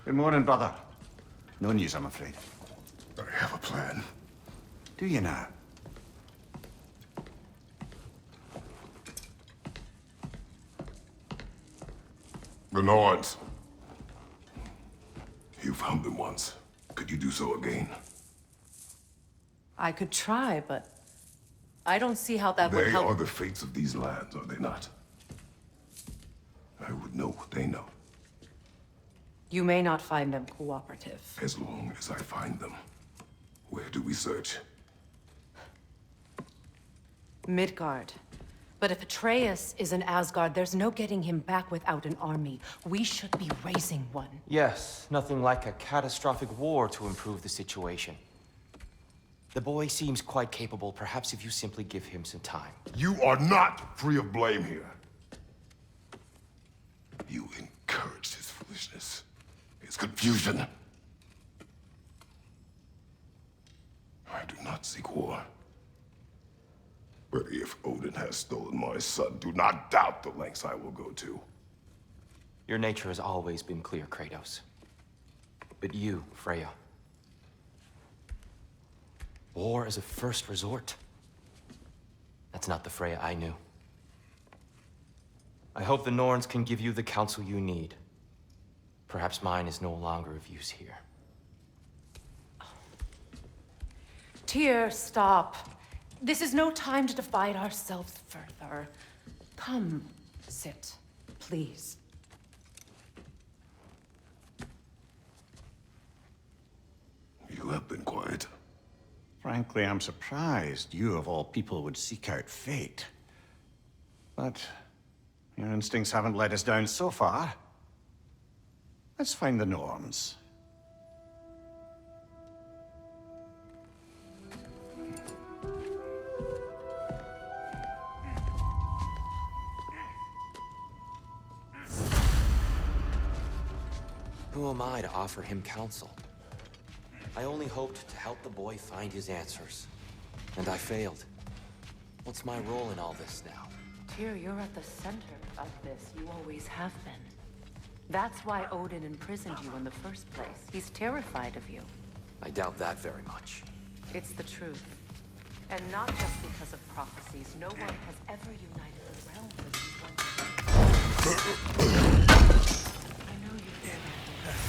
Good morning, brother. No news, I'm afraid. I have a plan. Do you now? The Norns. You found them once. Could you do so again? I could try, but I don't see how that would help. They are the fates of these lands, are they not? I would know what they know. You may not find them cooperative. As long as I find them. Where do we search? Midgard. But if Atreus is in Asgard, there's no getting him back without an army. We should be raising one. Yes, nothing like a catastrophic war to improve the situation. The boy seems quite capable. Perhaps if you simply give him some time. You are not free of blame here. You encouraged his foolishness, his confusion. I do not seek war. But if Odin has stolen my son, do not doubt the lengths I will go to. Your nature has always been clear, Kratos. But you, Freya. War as a first resort. That's not the Freya I knew. I hope the Norns can give you the counsel you need. Perhaps mine is no longer of use here. Tyr, stop. This is no time to divide ourselves further. Come, sit, please. You have been quiet. Frankly, I'm surprised you, of all people, would seek out fate. But your instincts haven't let us down so far. Let's find the Norns. Who am I to offer him counsel? I only hoped to help the boy find his answers. And I failed. What's my role in all this now? Tyr, you're at the center of this. You always have been. That's why Odin imprisoned you in the first place. He's terrified of you. I doubt that very much. It's the truth. And not just because of prophecies. No one has ever united the realm as you once did. I know you feel that.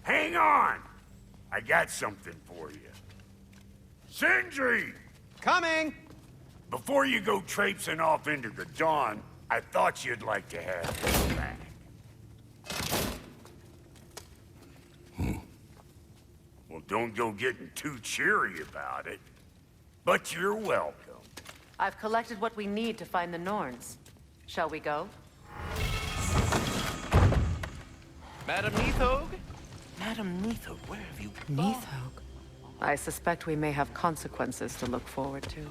Hang on! I got something for you. Sindri! Coming! Before you go traipsing off into the dawn, I thought you'd like to have this back. don't go getting too cheery about it. But you're welcome. I've collected what we need to find the Norns. Shall we go? Madam Neathog? Madam Neathog, where have you gone? Neathog. I suspect we may have consequences to look forward to.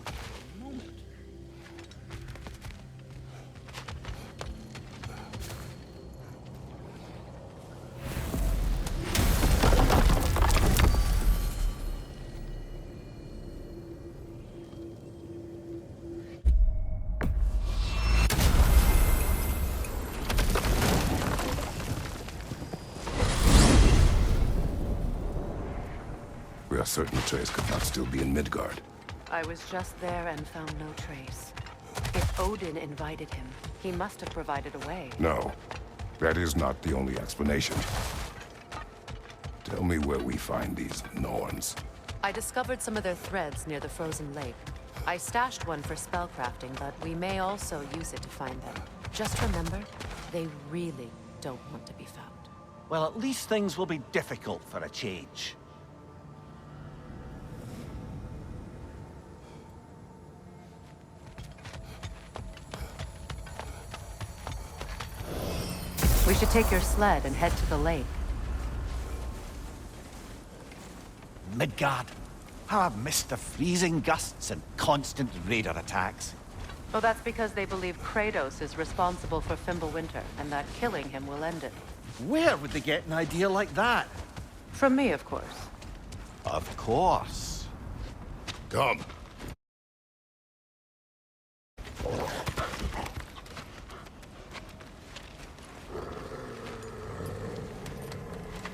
We are certain Atreus could not still be in Midgard. I was just there and found no trace. If Odin invited him, he must have provided a way. No, that is not the only explanation. Tell me where we find these Norns. I discovered some of their threads near the frozen lake. I stashed one for spellcrafting, but we may also use it to find them. Just remember, they really don't want to be found. Well, at least things will be difficult for a change. We should take your sled and head to the lake. Midgard. How I've missed the freezing gusts and constant raider attacks. Well, that's because they believe Kratos is responsible for Fimbulwinter, and that killing him will end it. Where would they get an idea like that? From me, of course. Of course. Come.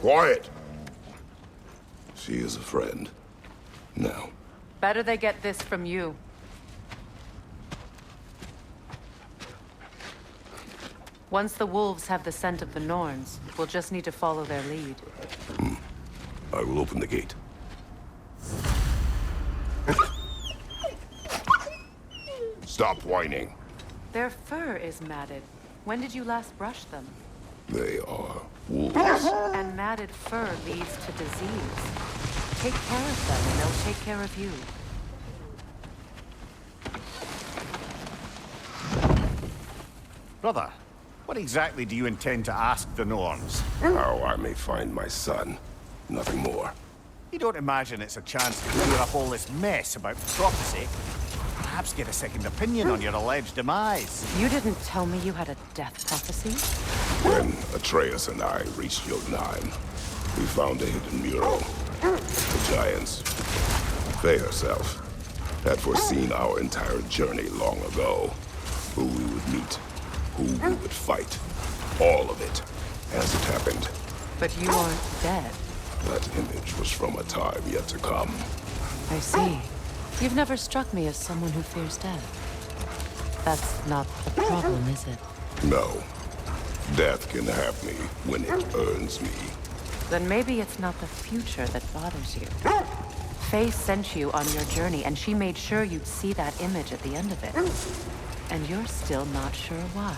Quiet! She is a friend. Now. Better they get this from you. Once the wolves have the scent of the Norns, we'll just need to follow their lead. I will open the gate. Stop whining. Their fur is matted. When did you last brush them? They are wolves. And matted fur leads to disease. Take care of them, and they'll take care of you. Brother, what exactly do you intend to ask the Norns? How I may find my son. Nothing more. You don't imagine it's a chance to clear up all this mess about prophecy? Perhaps get a second opinion on your alleged demise. You didn't tell me you had a death prophecy? When Atreus and I reached Jotunheim, we found a hidden mural. The giants, Faye herself, had foreseen our entire journey long ago. Who we would meet, who we would fight. All of it, as it happened. But you aren't dead. That image was from a time yet to come. I see. You've never struck me as someone who fears death. That's not the problem, is it? No. Death can have me when it earns me. Then maybe it's not the future that bothers you. Faye sent you on your journey, and she made sure you'd see that image at the end of it. And you're still not sure why.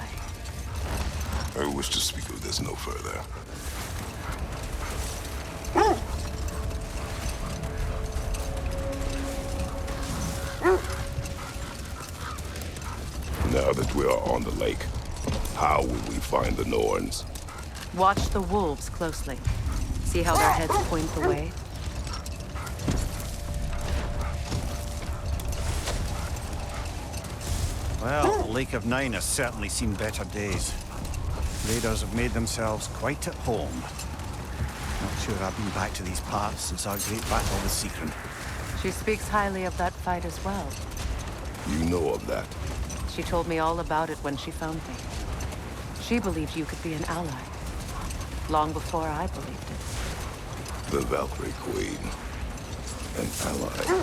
I wish to speak of this no further. Now that we are on the lake, how will we find the Norns? Watch the wolves closely. See how their heads point the way? Well, the Lake of Nine has certainly seen better days. Raiders have made themselves quite at home. Not sure I've been back to these parts since our great battle with Sigrun. She speaks highly of that fight as well. You know of that. She told me all about it when she found me. She believed you could be an ally. Long before I believed it. The Valkyrie Queen. An ally.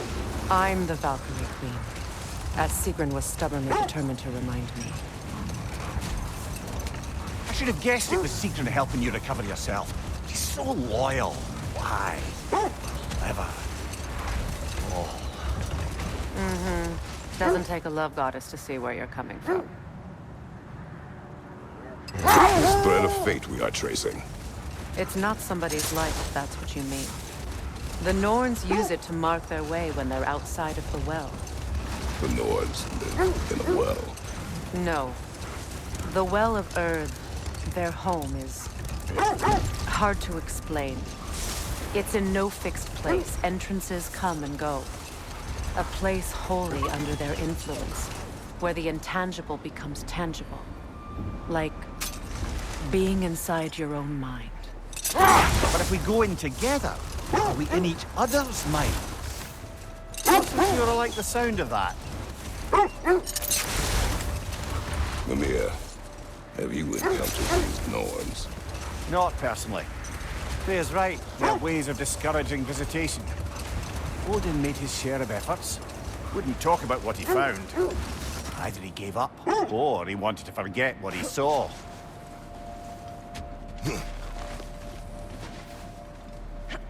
I'm the Valkyrie Queen. As Sigrun was stubbornly determined to remind me. I should have guessed it was Sigrun helping you recover yourself. She's so loyal. Why? Clever. Oh. Doesn't take a love goddess to see where you're coming from. This thread of fate we are tracing. It's not somebody's life, if that's what you mean. The Norns use it to mark their way when they're outside of the well. The Norns live in a well. No. The Well of Earth, their home, is hard to explain. It's in no fixed place. Entrances come and go. A place wholly under their influence, where the intangible becomes tangible. Like being inside your own mind. But if we go in together, are we in each other's mind? I'm not so sure I like the sound of that. Mimir, have you encountered these Norns? Not personally. Freya's right. There are ways of discouraging visitation. Odin made his share of efforts. Wouldn't talk about what he found. Either he gave up, or he wanted to forget what he saw.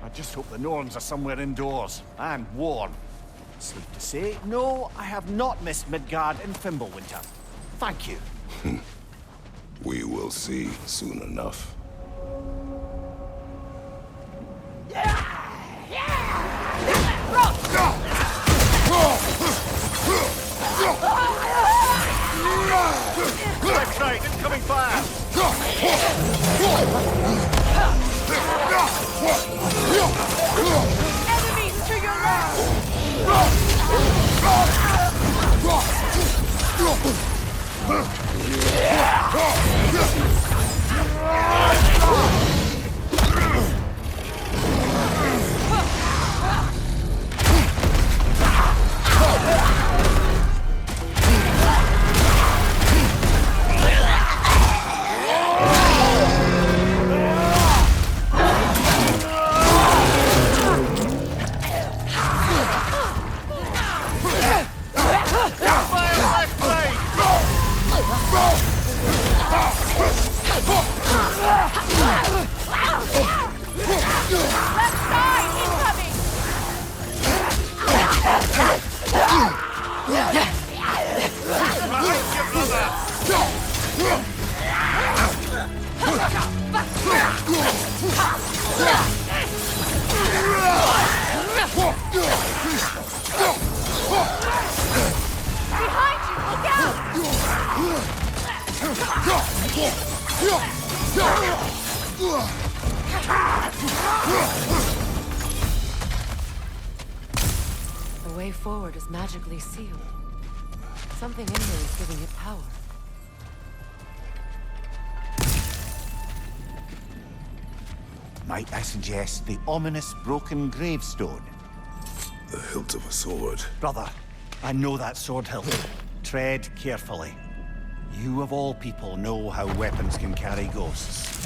I just hope the Norns are somewhere indoors, and warm. Safe to say, no, I have not missed Midgard in Fimbulwinter. Thank you. We will see soon enough. Left right, incoming fire! Enemies to your left! The way forward is magically sealed. Something in here is giving it power. Might I suggest the ominous broken gravestone? The hilt of a sword. Brother, I know that sword hilt. Tread carefully. You of all people know how weapons can carry ghosts.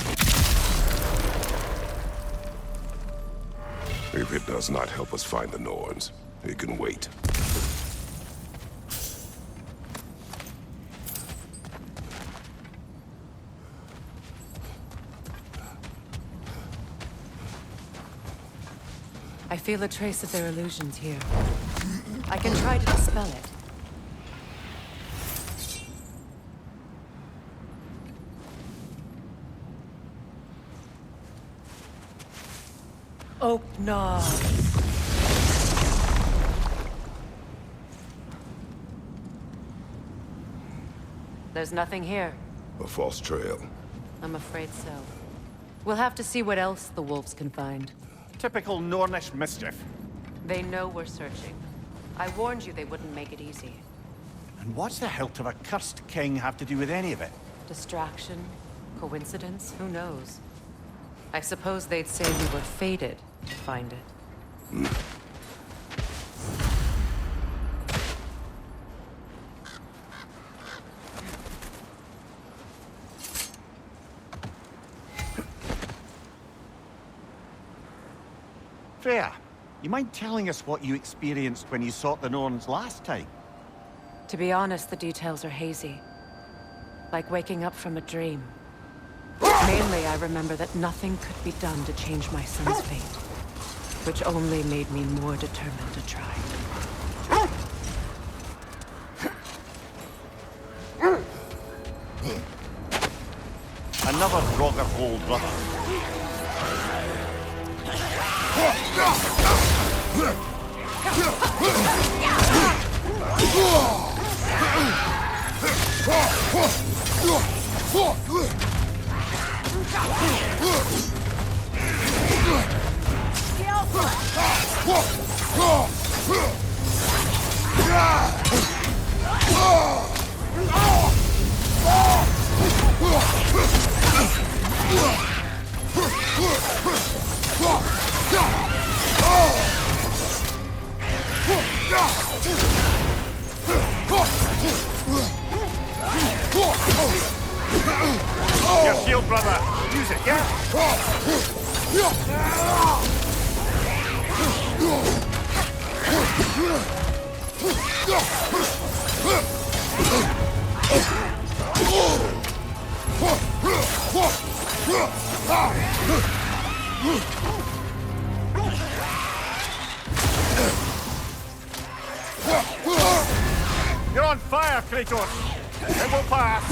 If it does not help us find the Norns, it can wait. I feel a trace of their illusions here. I can try to dispel it. Oh, no. There's nothing here. A false trail. I'm afraid so. We'll have to see what else the wolves can find. Typical Nornish mischief. They know we're searching. I warned you they wouldn't make it easy. And what's the hilt of a cursed king have to do with any of it? Distraction? Coincidence? Who knows? I suppose they'd say we were fated to find it. Freya, you mind telling us what you experienced when you sought the Norns last time? To be honest, the details are hazy. Like waking up from a dream. Mainly, I remember that nothing could be done to change my son's fate. Which only made me more determined to try. Another Rogger hold, brother. Your shield, brother. Use it, yeah? You're on fire, Kratos. It will pass.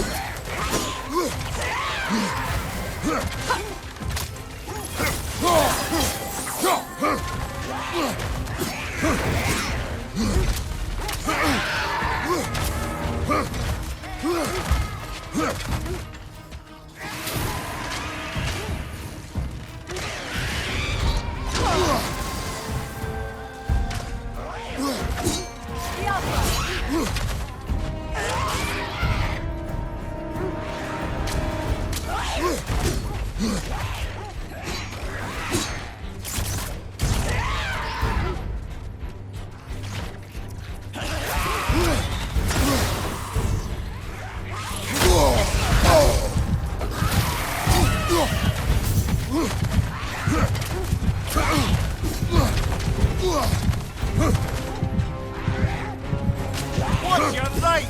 Watch your right!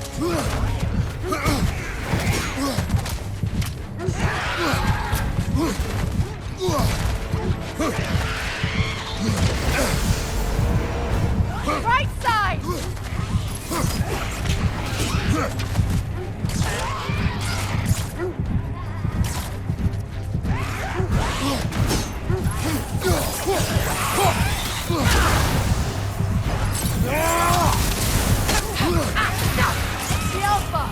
Right side! The Alpha!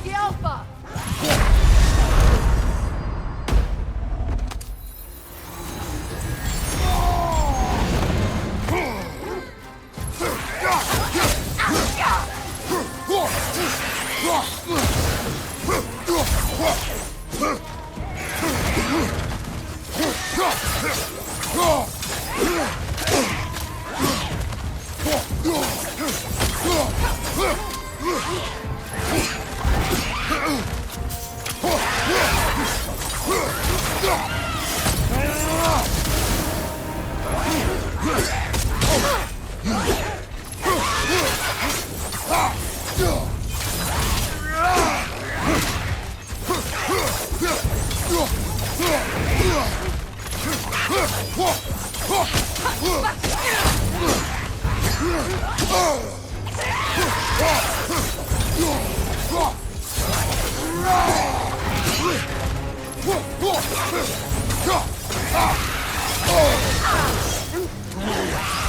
The Alpha!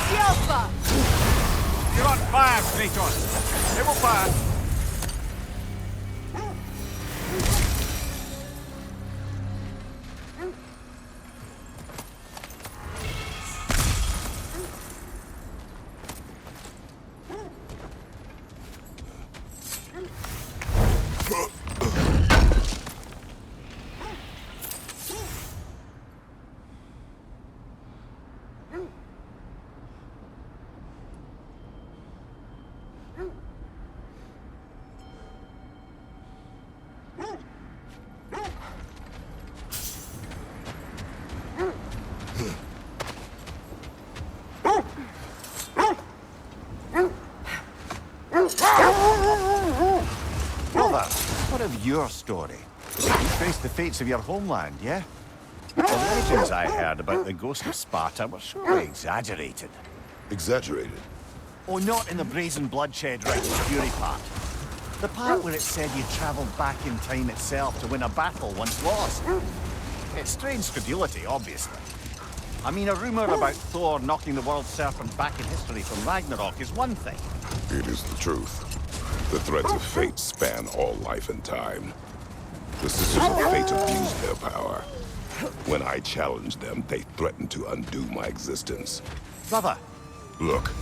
The Alpha! You're on fire, Kratos. It will pass. of your story. You trace the fates of your homeland, yeah? The legends I heard about the ghost of Sparta were surely exaggerated. Exaggerated? Oh, not in the brazen bloodshed right fury part. The part where it said you travelled back in time itself to win a battle once lost. It's strange credulity, obviously. I mean, a rumour about Thor knocking the world serpent back in history from Ragnarok is one thing. It is the truth. The threads of fate span all life and time. The Sisters of Fate abused their power. When I challenged them, they threatened to undo my existence. Brother, Look,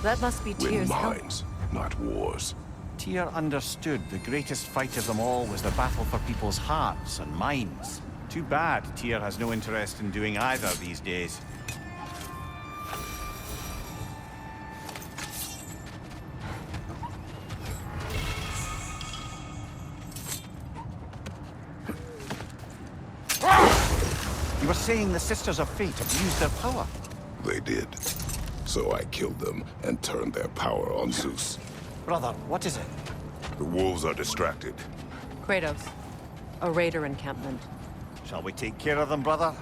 That must be win Tyr's help. minds, not wars. Tyr understood the greatest fight of them all was the battle for people's hearts and minds. Too bad Tyr has no interest in doing either these days. You were saying the Sisters of Fate abused their power. They did. So I killed them and turned their power on Zeus. Brother, what is it? The wolves are distracted. Kratos. A raider encampment. Shall we take care of them, brother?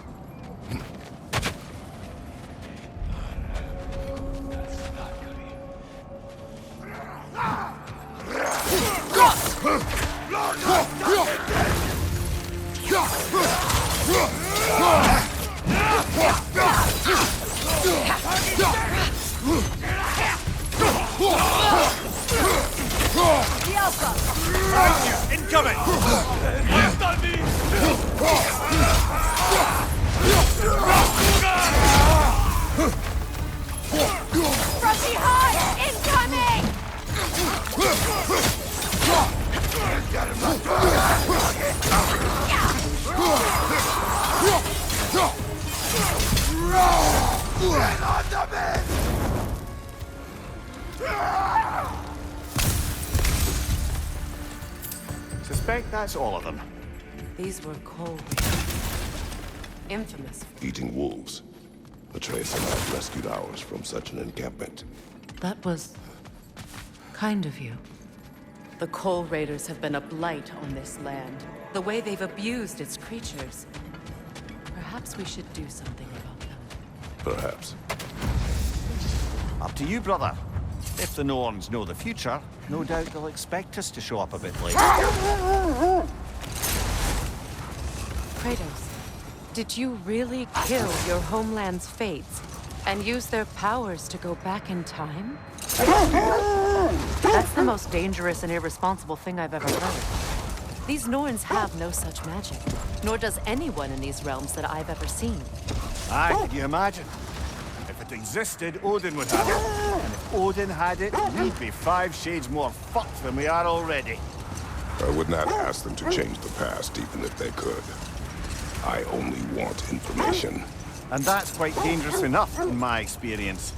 Incoming! From behind! Incoming! Suspect that's all of them. These were cold raiders. Infamous. Eating wolves. Atreus and I rescued ours from such an encampment. That was kind of you. The Coal Raiders have been a blight on this land. The way they've abused its creatures. Perhaps we should do something about them. Perhaps. Up to you, brother. If the Norns know the future, no doubt they'll expect us to show up a bit late. Kratos, did you really kill your homeland's fates and use their powers to go back in time? That's the most dangerous and irresponsible thing I've ever heard. These Norns have no such magic, nor does anyone in these realms that I've ever seen. Aye, could you imagine? If it existed, Odin would have it. And if Odin had it, we'd be 5 shades more fucked than we are already. I would not ask them to change the past, even if they could. I only want information. And that's quite dangerous enough, in my experience.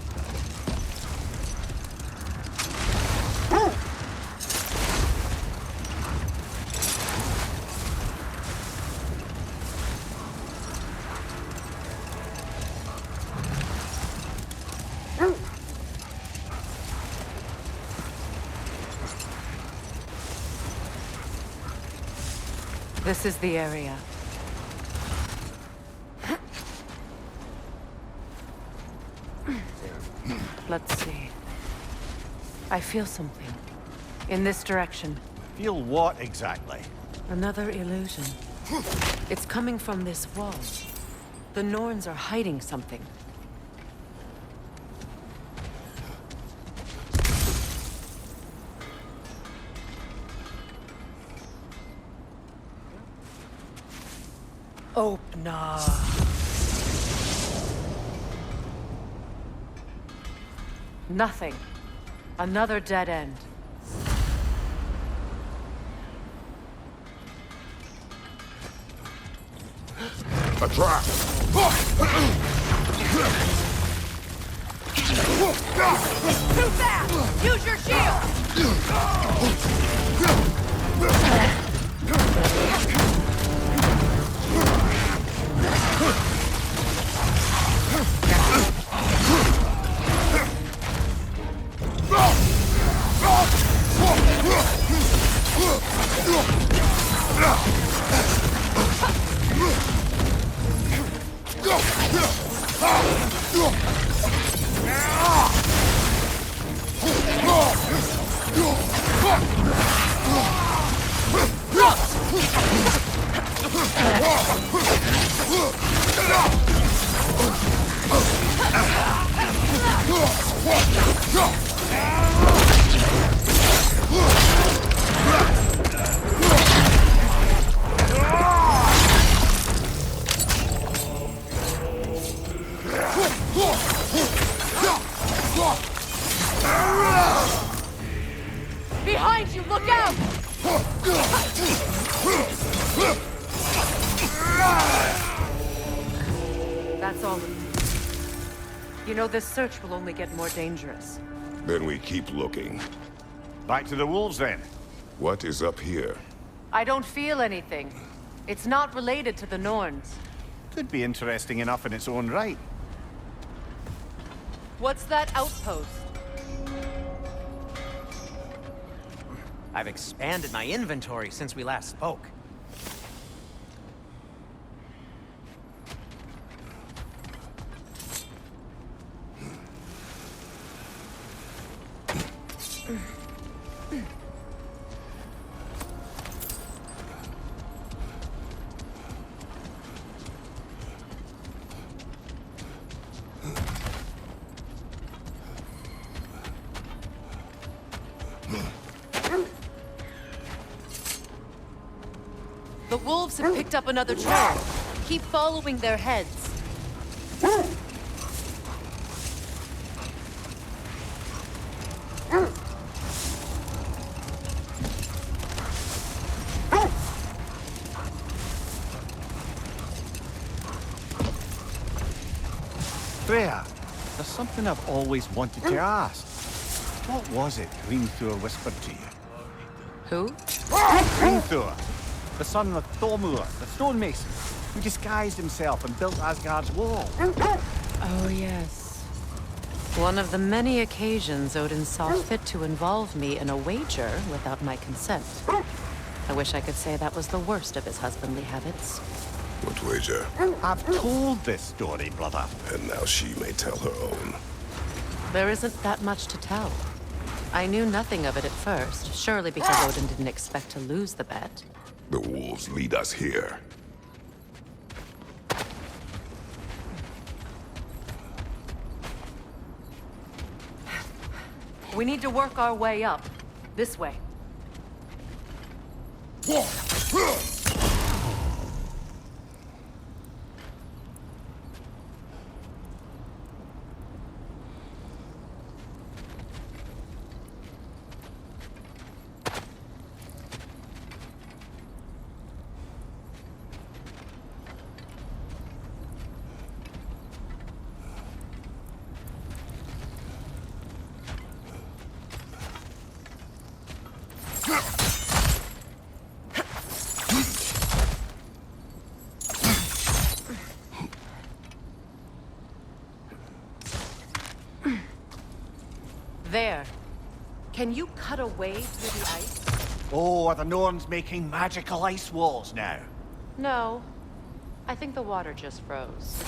This is the area. Let's see. I feel something. In this direction. Feel what exactly? Another illusion. It's coming from this wall. The Norns are hiding something. Opener. Nothing. Another dead end. A trap! Too fast! Use your shield! Behind you, look out! That's all of them. You know, this search will only get more dangerous. Then we keep looking. Back to the wolves, then. What is up here? I don't feel anything. It's not related to the Norns. Could be interesting enough in its own right. What's that outpost? I've expanded my inventory since we last spoke. The wolves have picked up another trail. Keep following their heads. Freya, there's something I've always wanted to ask. What was it Hrimthur whispered to you? Who? Hrimthur, the son of Thormur, the stonemason, who disguised himself and built Asgard's wall. Oh, yes. One of the many occasions Odin saw fit to involve me in a wager without my consent. I wish I could say that was the worst of his husbandly habits. What wager? I've told this story, brother. And now she may tell her own. There isn't that much to tell. I knew nothing of it at first, surely because Odin didn't expect to lose the bet. The wolves lead us here. We need to work our way up. This way. There. Can you cut a way through the ice? Oh, are the Norns making magical ice walls now? No. I think the water just froze.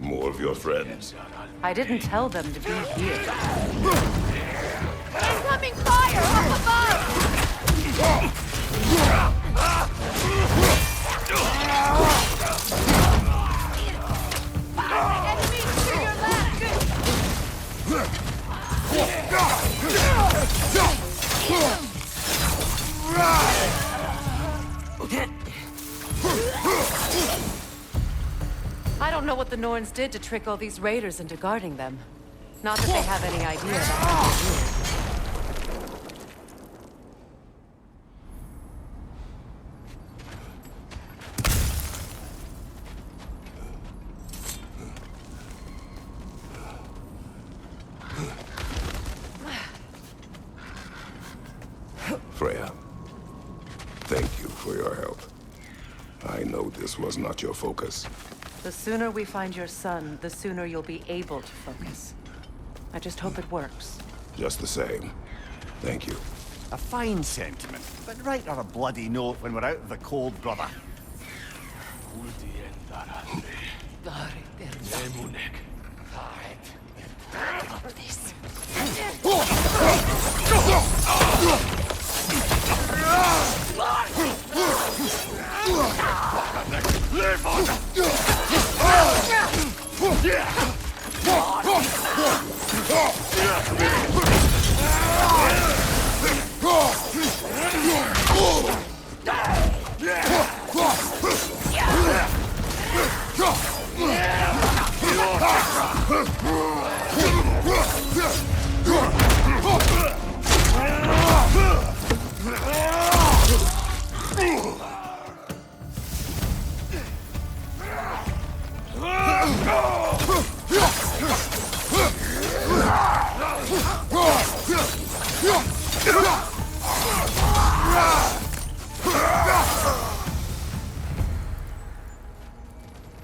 More of your friends. I didn't tell them to be here. Incoming fire up above! Enemy to your I don't know what the Norns did to trick all these raiders into guarding them. Not that they have any idea about what they're doing. Freya, thank you for your help. I know this was not your focus. The sooner we find your son, the sooner you'll be able to focus. I just hope it works. Just the same. Thank you. A fine sentiment, but write her a bloody note when we're out of the cold, brother.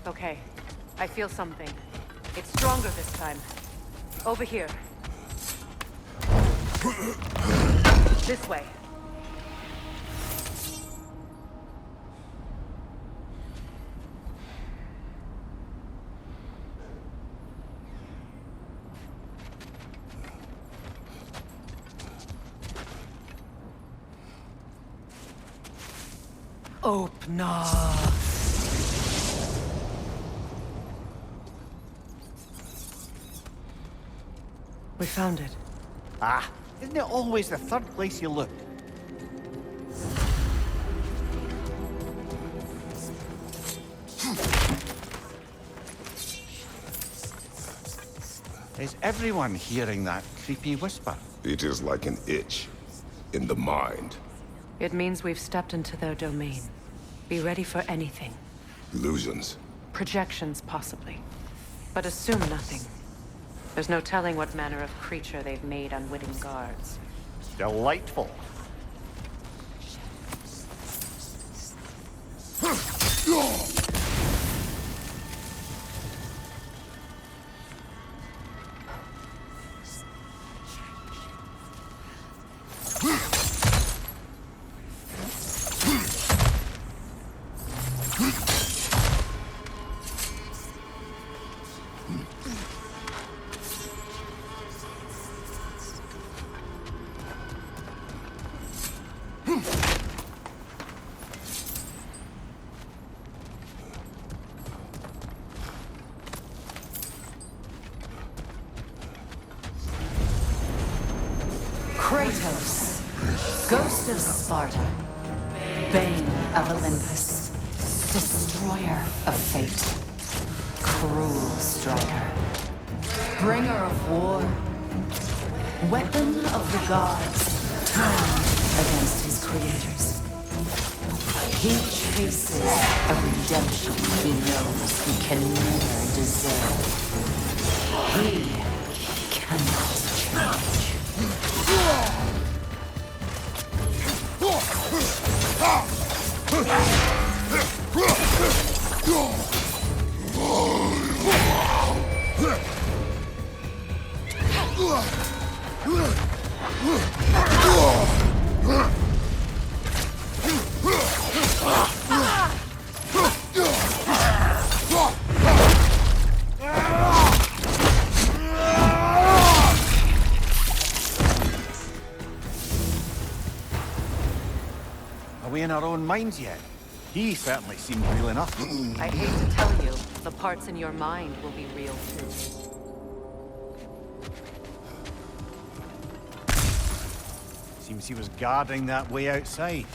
Okay, I feel something. It's stronger this time. Over here. This way. Open up. We found it. Ah, isn't it always the third place you look? Is everyone hearing that creepy whisper? It is like an itch in the mind. It means we've stepped into their domain. Be ready for anything. Illusions. Projections, possibly. But assume nothing. There's no telling what manner of creature they've made unwitting guards. Delightful. Ghost of Sparta, Bane of Olympus, Destroyer of Fate, Cruel Striker, Bringer of War, Weapon of the Gods, turned against his creators. He chases a redemption he knows he can never deserve. He cannot change. Are we in our own minds yet? He certainly seemed real enough. I hate to tell you, the parts in your mind will be real too. Seems he was guarding that way outside.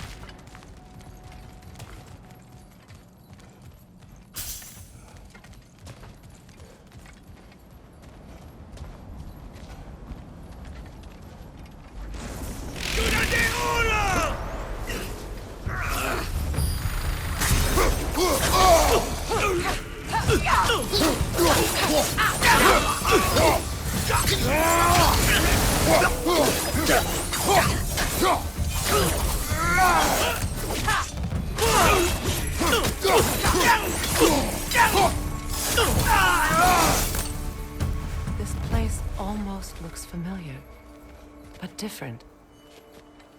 This place almost looks familiar, but different.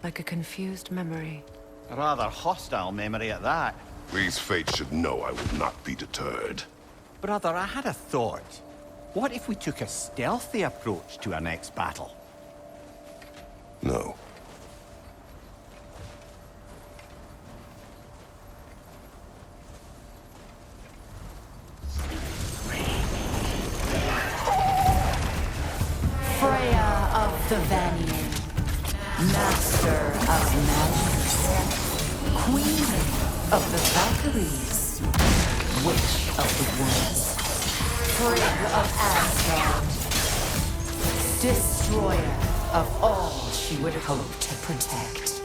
Like a confused memory. A rather hostile memory at that. These fates should know I will not be deterred. Brother, I had a thought. What if we took a stealthy approach to our next battle? No. Freya of the Vanir, Master of Magic, Queen of the Valkyries, Witch of the Woods, Frigg of Asgard, Destroyer of all she would hope to protect.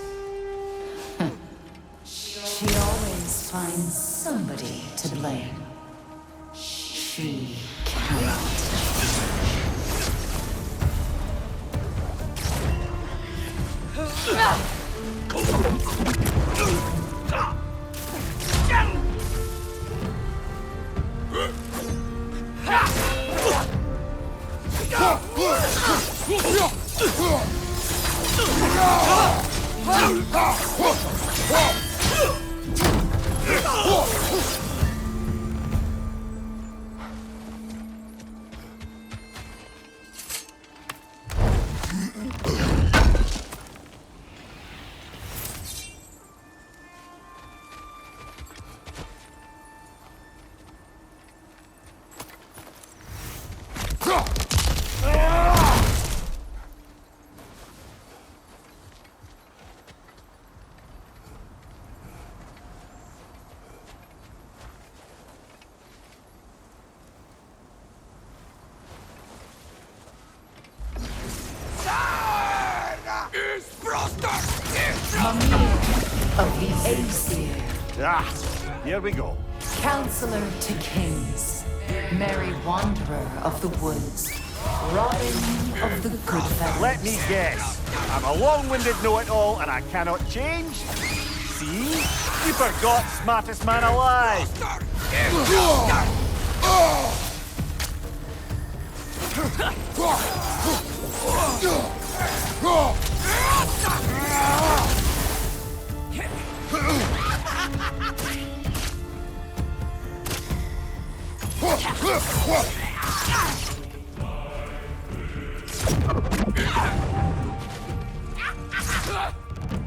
She always finds somebody to blame. She cannot. Of the Aesir, Ah, here we go. Counselor to Kings, Merry Wanderer of the Woods, Robin of the Good Fellows. Let me guess. I'm a long-winded know-it-all and I cannot change? See? You forgot smartest man alive.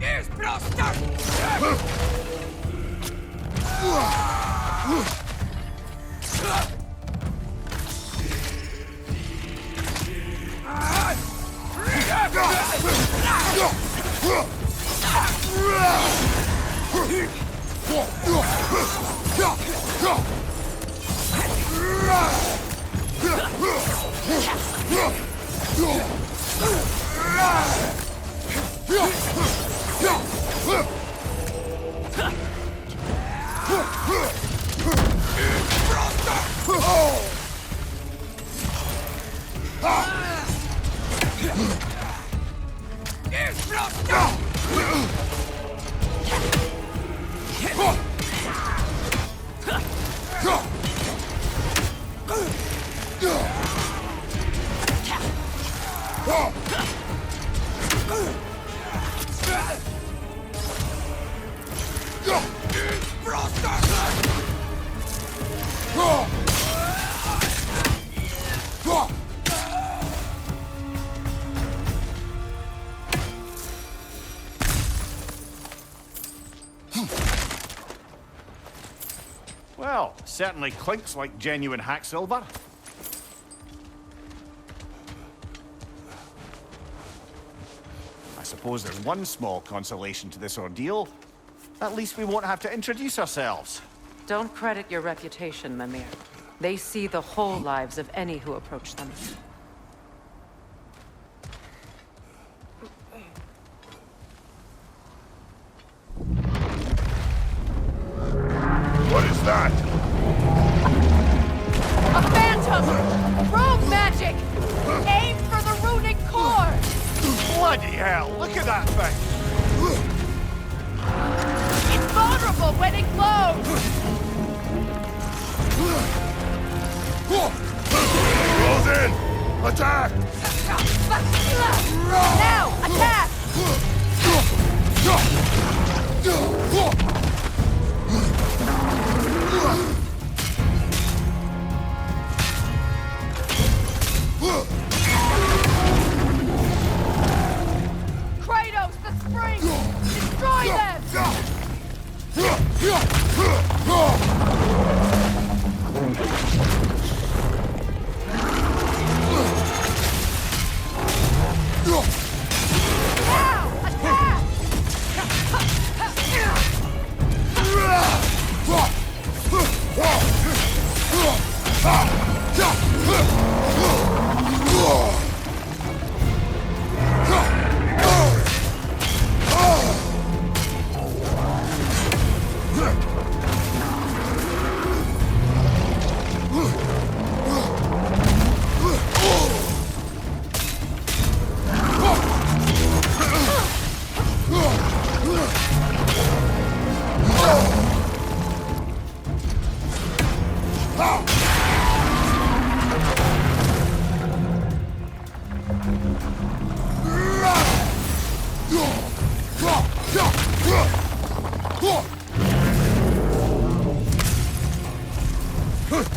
Jest prosto! Well, certainly clinks like genuine hack silver. I suppose there's one small consolation to this ordeal. At least we won't have to introduce ourselves. Don't credit your reputation, Mimir. They see the whole lives of any who approach them. What is that? A phantom! Rogue magic! Aim for the runic core! Bloody hell, look at that thing! It's vulnerable when it glows! Close in! Attack! Now, attack! Kratos, the spring! Destroy them! Now, attack!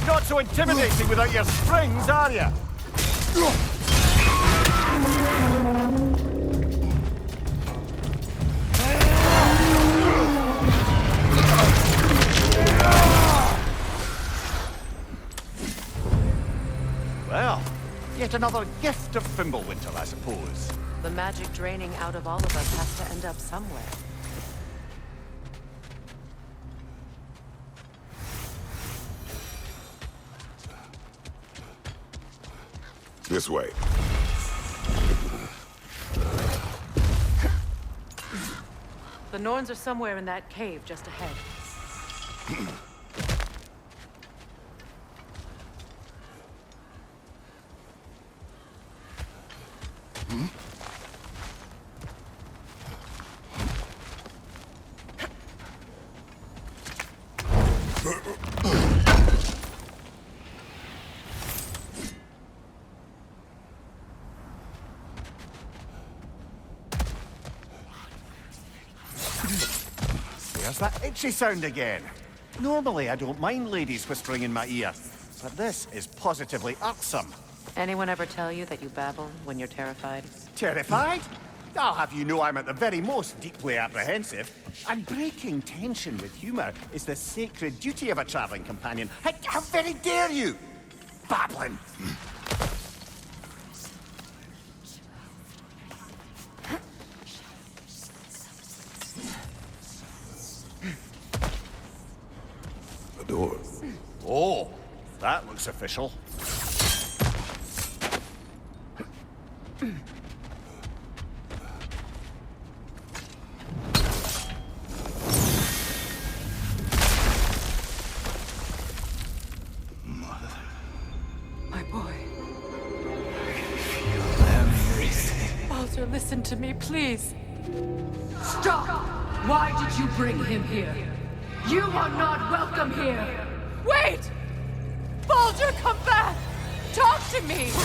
Not so intimidating without your springs, are you? Well, yet another gift of Fimbulwinter, I suppose. The magic draining out of all of us has to end up somewhere. This way. The Norns are somewhere in that cave just ahead. There's that itchy sound again. Normally, I don't mind ladies whispering in my ear, but this is positively irksome. Anyone ever tell you that you babble when you're terrified? Terrified? I'll have you know I'm at the very most deeply apprehensive. And breaking tension with humor is the sacred duty of a traveling companion. How very dare you? Babbling. The door. Oh, that looks official. listen to me, please. Stop! Why did you bring him here? You are not welcome here! Wait! Baldur, come back! Talk to me! It's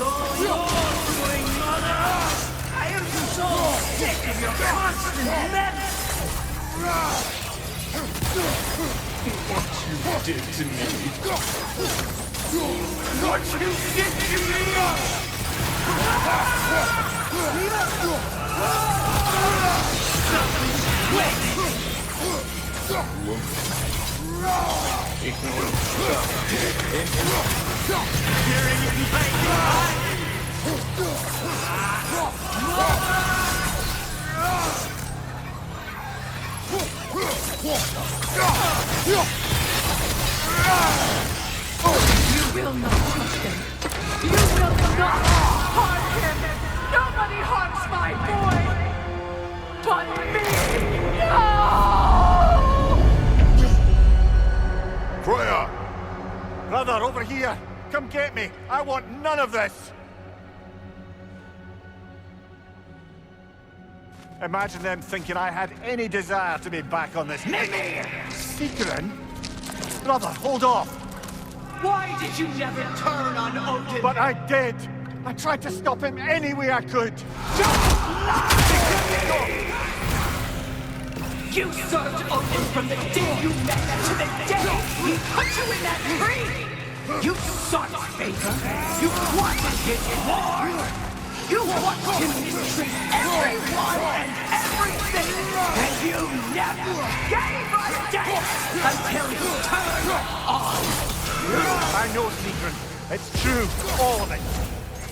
all your doing, Mother! I am so sick of your constant menace! What you did to me. What you did to me! You will not touch him! You will not harm him! Nobody harms my boy! But me! No! Freya! Brother, over here! Come get me! I want none of this! Imagine them thinking I had any desire to be back on this... Secret? Brother, hold off! Why did you never turn on Odin? But I did! I tried to stop him any way I could! You served Odin from the day you met him to the day he put you in that tree! You sought his favor! You wanted his war! You watched him mistreat everyone and everything! And you never gave a damn until he turned on you! I know, Secret. It's true, all of it.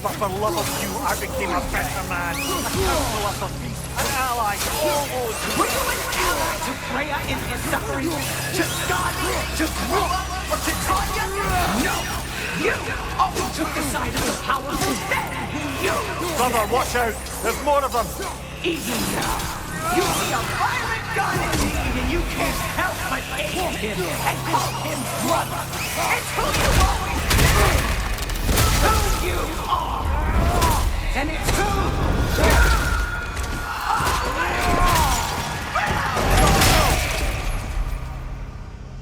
But for love of you, I became a better man. A counselor for peace, an ally to all those who... Were you an ally to Freya in her suffering? To Skadi? To Grua? Or to Tanya? No! You always took the side of the powerful then! You! Brother, watch out! There's more of them! Easy now! You see a violent god in need and you can't help but aid him and call him brother! It's who you always been! Who you are! And it's who you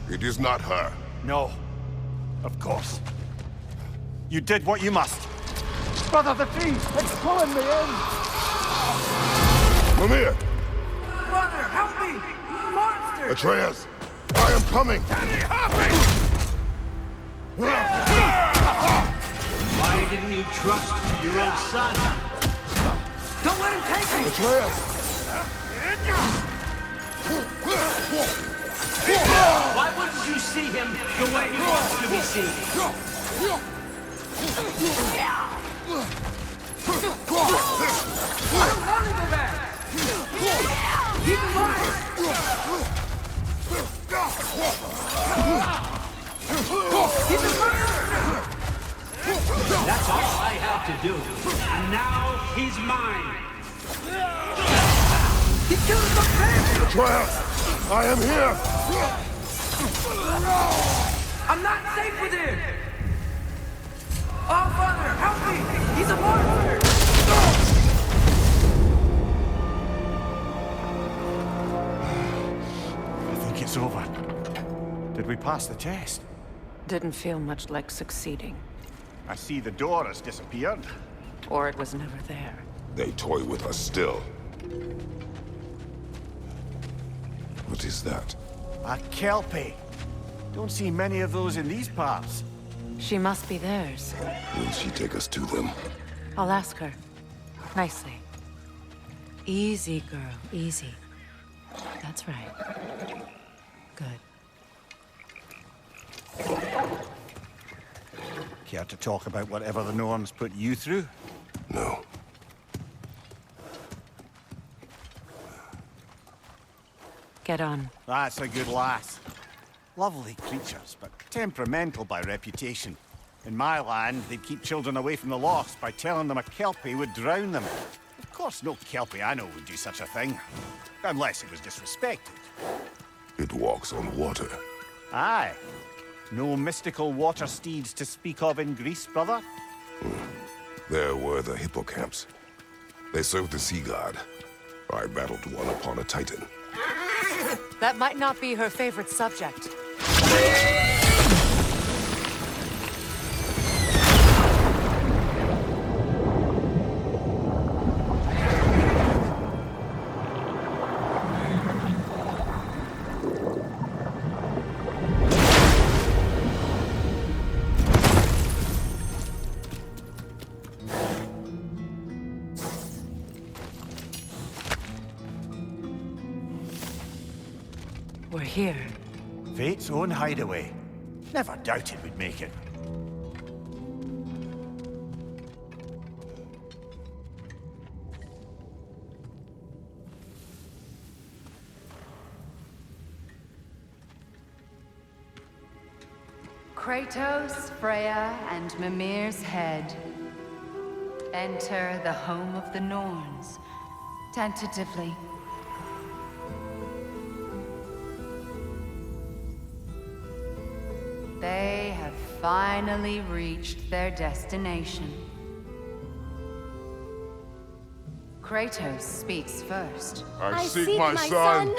are! It is not her. No. Of course. You did what you must. Brother, the tree! It's pulling me in! Mimir! Brother, help me! Monster! Atreus! I am coming! Why didn't you trust your own son? Don't let him take me! Atreus! Why wouldn't you see him the way he wants to be seen? I don't want to go back! Keep in mind! He's a murderer! That's all I had to do. And now he's mine! He killed the family! Atreus! I am here! I'm not safe with him! Oh, Father, help me! He's a monster! I think it's over. Did we pass the test? Didn't feel much like succeeding. I see the door has disappeared. Or it was never there. They toy with us still. What is that? A Kelpie. Don't see many of those in these parts. She must be theirs. Will she take us to them? I'll ask her. Nicely. Easy, girl. Easy. That's right. Good. Care to talk about whatever the Norns put you through? No. Get on. That's a good lass. Lovely creatures, but temperamental by reputation. In my land, they'd keep children away from the lost by telling them a Kelpie would drown them. Of course, no Kelpie I know would do such a thing. Unless it was disrespected. It walks on water. Aye. No mystical water steeds to speak of in Greece, brother? There were the hippocamps. They served the sea god. I battled one upon a titan. That might not be her favorite subject. We're here. Fate's own hideaway. Never doubted we'd make it. Kratos, Freya, and Mimir's head. Enter the home of the Norns. Tentatively. They have finally reached their destination. Kratos speaks first. I seek my son.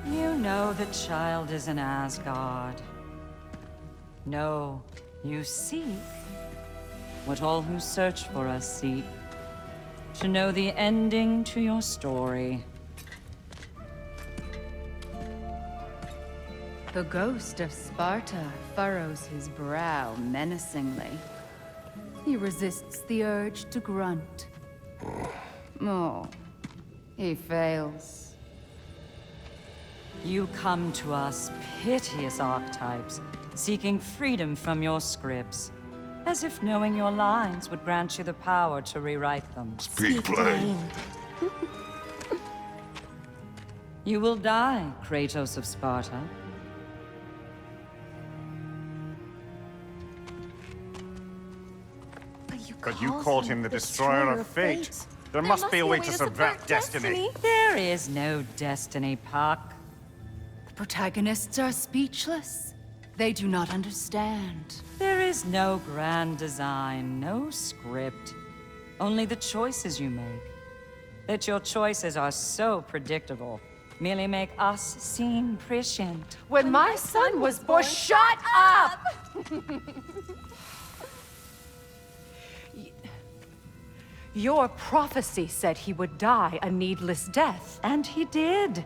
You know the child is in Asgard. No, you seek what all who search for us seek. To know the ending to your story. The ghost of Sparta furrows his brow menacingly. He resists the urge to grunt. Oh, he fails. You come to us, piteous archetypes, seeking freedom from your scripts. As if knowing your lines would grant you the power to rewrite them. Speak plain. You will die, Kratos of Sparta. But you called him the destroyer of fate. There must be a way to subvert destiny. There is no destiny, Puck. The protagonists are speechless. They do not understand. There is no grand design, no script. Only the choices you make. That your choices are so predictable merely make us seem prescient. When my son was born, shut up! Your prophecy said he would die a needless death. And he did.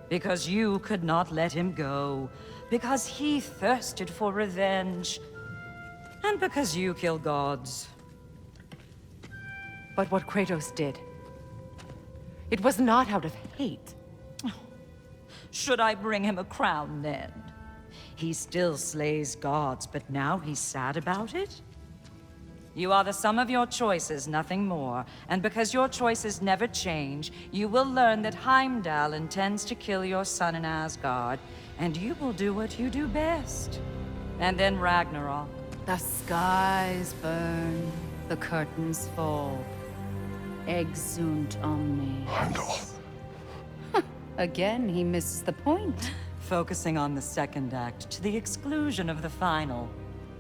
Because you could not let him go. Because he thirsted for revenge. And because you kill gods. But what Kratos did, it was not out of hate. Should I bring him a crown then? He still slays gods, but now he's sad about it? You are the sum of your choices, nothing more. And because your choices never change, you will learn that Heimdall intends to kill your son in Asgard, and you will do what you do best. And then Ragnarok. The skies burn, the curtains fall. Exunt omnes. Heimdall. Again, he misses the point. Focusing on the second act to the exclusion of the final.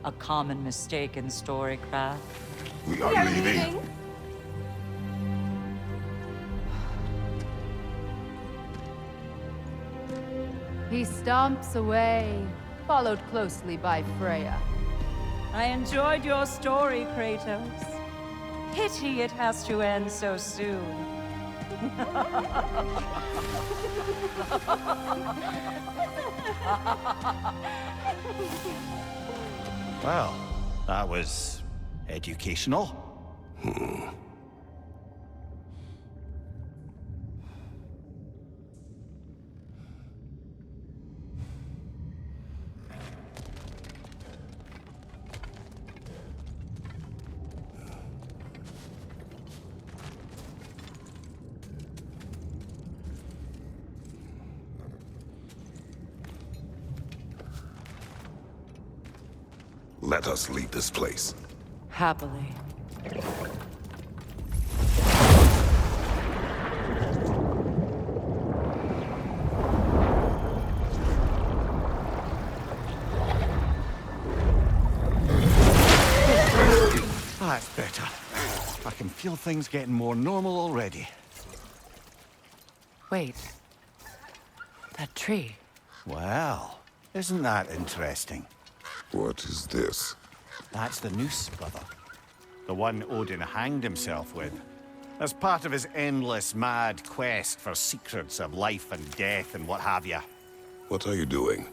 A common mistake in storycraft. We are leaving. He stomps away, followed closely by Freya. I enjoyed your story, Kratos. Pity it has to end so soon. Well, that was educational. Let us leave this place. Happily. better. I can feel things getting more normal already. Wait. That tree. Well, isn't that interesting? What is this? That's the noose, brother. The one Odin hanged himself with, as part of his endless, mad quest for secrets of life and death and what have you. What are you doing?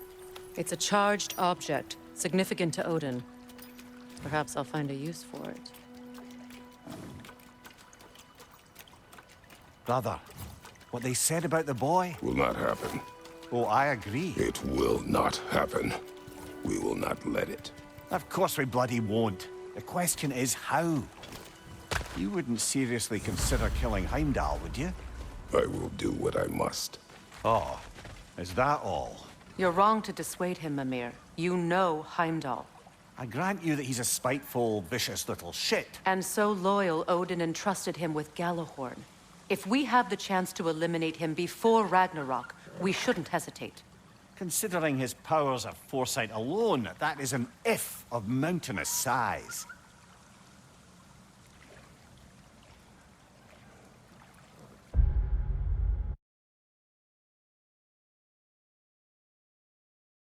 It's a charged object, significant to Odin. Perhaps I'll find a use for it. Brother, what they said about the boy? Will not happen. Oh, I agree. It will not happen. We will not let it. Of course we bloody won't. The question is how? You wouldn't seriously consider killing Heimdall, would you? I will do what I must. Oh, is that all? You're wrong to dissuade him, Mimir. You know Heimdall. I grant you that he's a spiteful, vicious little shit. And so loyal, Odin entrusted him with Gjallarhorn. If we have the chance to eliminate him before Ragnarok, we shouldn't hesitate. Considering his powers of foresight alone, that is an if of mountainous size.